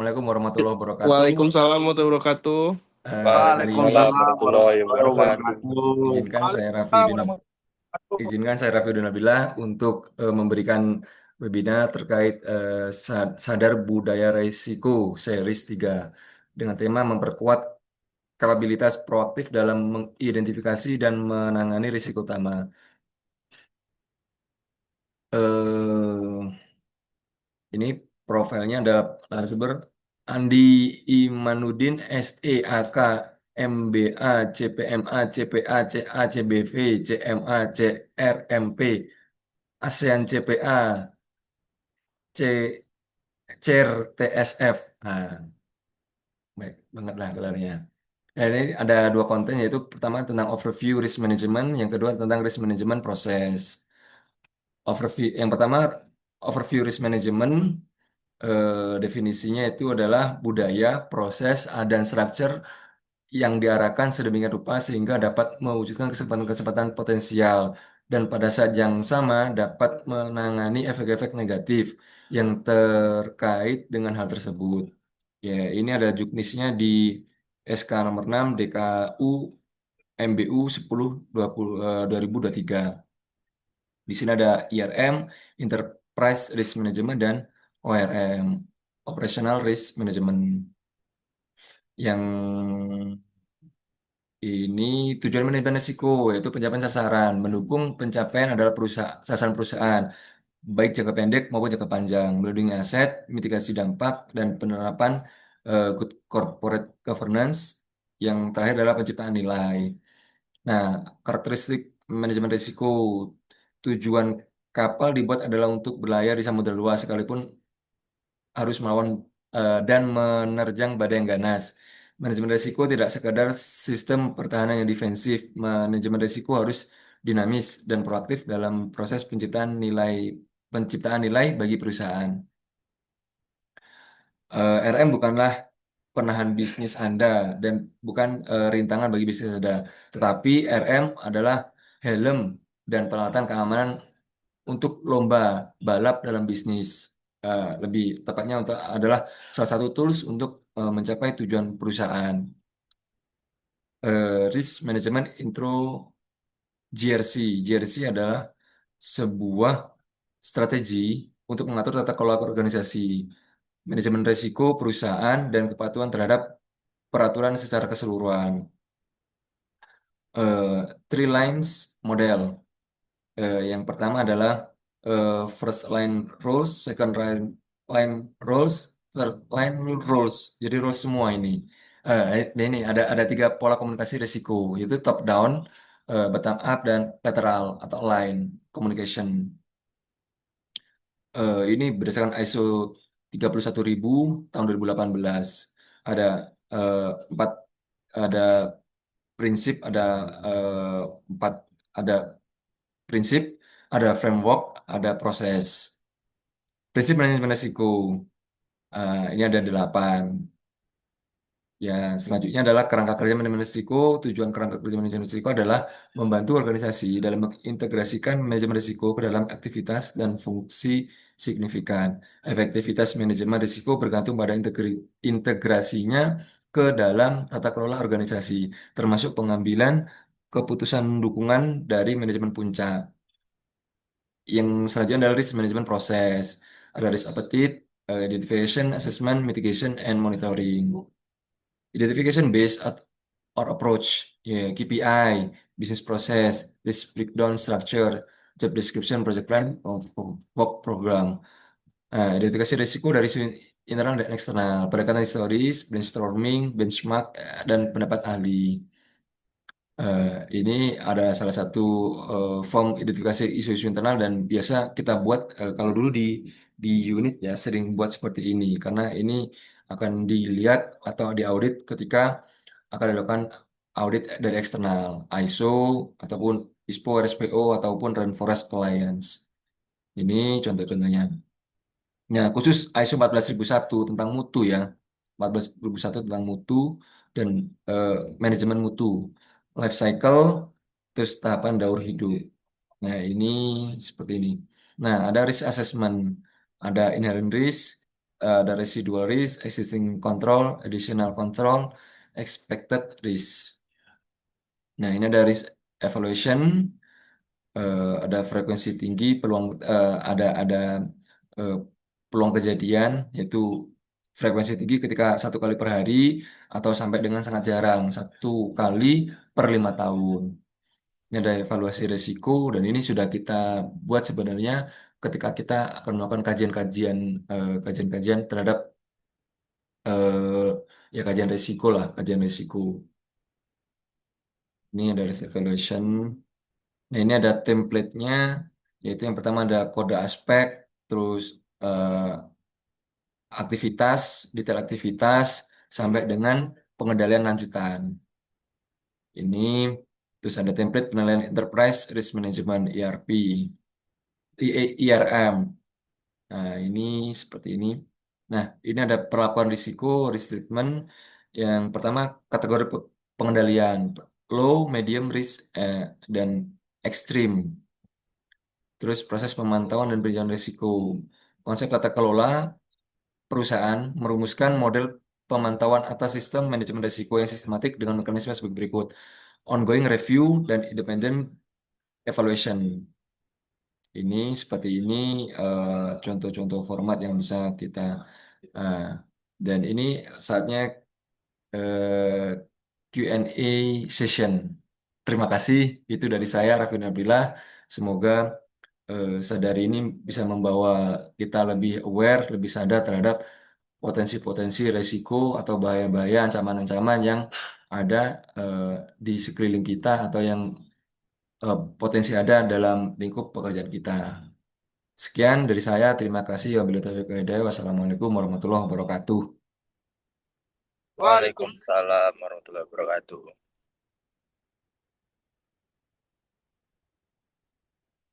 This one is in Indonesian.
Assalamualaikum warahmatullahi wabarakatuh. Waalaikumsalam warahmatullahi wabarakatuh. Kali ini Waalaikumsalam Waalaikumsalam warahmatullahi warahmatullahi wabarakatuh. wabarakatuh. izinkan saya Raffi Waalaikumsalam bin warahmatullahi izinkan saya Raffi Nabila untuk memberikan webinar terkait sadar budaya resiko series 3 dengan tema memperkuat kapabilitas proaktif dalam mengidentifikasi dan menangani risiko utama. Eh, Ini profilnya ada narasumber Andi Imanuddin SEAK MBA CPMA CPA CA CBV CMA CRMP ASEAN CPA C CER TSF. Nah, baik banget lah gelarnya. Nah, ini ada dua konten, yaitu pertama tentang overview risk management, yang kedua tentang risk management proses. Overview yang pertama, overview risk management. Definisinya itu adalah budaya, proses, dan structure yang diarahkan sedemikian rupa sehingga dapat mewujudkan kesempatan-kesempatan potensial dan pada saat yang sama dapat menangani efek-efek negatif yang terkait dengan hal tersebut. Ya, ini ada juknisnya di SK nomor 6 DKU MBU 10 20, 2023. Di sini ada IRM, Enterprise Risk Management, dan ORM, Operational Risk Management. Yang ini tujuan manajemen risiko, yaitu pencapaian sasaran, mendukung pencapaian adalah sasaran perusahaan, baik jangka pendek maupun jangka panjang, melindungi aset, mitigasi dampak, dan penerapan good corporate governance. Yang terakhir adalah penciptaan nilai. Nah, karakteristik manajemen risiko, tujuan kapal dibuat adalah untuk berlayar di samudera luas sekalipun harus melawan dan menerjang badai yang ganas. Manajemen risiko tidak sekadar sistem pertahanan yang defensif. Manajemen risiko harus dinamis dan proaktif dalam proses penciptaan nilai bagi perusahaan. RM bukanlah penahan bisnis Anda dan bukan rintangan bagi bisnis Anda, tetapi RM adalah helm dan peralatan keamanan untuk lomba balap dalam bisnis. Lebih tepatnya untuk adalah salah satu tools untuk mencapai tujuan perusahaan. Risk Management Intro GRC. GRC adalah sebuah strategi untuk mengatur tata kelola organisasi, manajemen risiko perusahaan, dan kepatuhan terhadap peraturan secara keseluruhan. Eh, Three lines model. Yang pertama adalah first line rules, second line rules, third line rules. Jadi rules semua ini. Ini ada tiga pola komunikasi risiko, yaitu top down, bottom up, dan lateral atau line communication. Ini berdasarkan ISO 31000 tahun 2018. Ada eh, empat ada prinsip, eh, empat ada prinsip, ada framework, ada proses. Prinsip manajemen risiko. Ini ada 8. Ya, selanjutnya adalah kerangka kerja manajemen risiko. Tujuan kerangka kerja manajemen risiko adalah membantu organisasi dalam mengintegrasikan manajemen risiko ke dalam aktivitas dan fungsi signifikan. Efektivitas manajemen risiko bergantung pada integrasinya ke dalam tata kelola organisasi, termasuk pengambilan keputusan dukungan dari manajemen puncak. Yang selanjutnya adalah risk management proses. Ada risk appetite, identification, assessment, mitigation, and monitoring. Identification based or approach, ya, KPI, business process, risk breakdown structure, job description, project plan, work program. Identifikasi risiko dari sisi internal dan eksternal, pendekatan historis, brainstorming, benchmark, dan pendapat ahli. Eh, ini ada salah satu form identifikasi isu-isu internal dan biasa kita buat kalau dulu di unit ya sering buat seperti ini karena ini akan dilihat atau diaudit ketika akan dilakukan audit dari eksternal ISO ataupun ISPO, RSPO ataupun Rainforest Alliance. Ini contoh-contohnya. Nah, khusus ISO 14001 tentang mutu ya. 14001 tentang mutu dan eh, manajemen mutu, life cycle, terus tahapan daur hidup. Nah, ini seperti ini. Nah, ada risk assessment, ada inherent risk, ada residual risk, existing control, additional control, expected risk. Nah, ini ada risk evaluation, ada frekuensi tinggi, ada eh, peluang kejadian, yaitu frekuensi tinggi ketika 1 kali per hari atau sampai dengan sangat jarang 1 kali per 5 tahun. Ini ada evaluasi risiko dan ini sudah kita buat sebenarnya ketika kita akan melakukan kajian-kajian terhadap eh, ya kajian risiko lah, kajian risiko. Ini ada risk evaluation. Nah, ini ada template-nya, yaitu yang pertama ada kode aspek, terus eh, aktivitas, detail aktivitas, sampai dengan pengendalian lanjutan. Ini terus ada template penilaian Enterprise Risk Management ERP, IRM. Nah, ini seperti ini. Nah, ini ada perlakuan risiko, risk treatment. Yang pertama kategori pengendalian, low, medium risk, dan extreme. Terus proses pemantauan dan penjagaan risiko. Konsep tata kelola perusahaan merumuskan model pemantauan atas sistem manajemen risiko yang sistematik dengan mekanisme sebagai berikut. Ongoing review dan independent evaluation. Ini seperti ini contoh-contoh format yang bisa kita eh, dan ini saatnya eh, Q&A session. Terima kasih. Itu dari saya, Raffi Nabilah. Semoga sadari ini bisa membawa kita lebih aware, lebih sadar terhadap potensi-potensi resiko atau bahaya-bahaya, ancaman-ancaman yang ada eh, di sekeliling kita atau yang potensi ada dalam lingkup pekerjaan kita. Sekian dari saya, terima kasih. Wabillahi taufiq wal hidayah. Wassalamualaikum warahmatullahi wabarakatuh. Waalaikumsalam. Waalaikumsalam warahmatullahi wabarakatuh.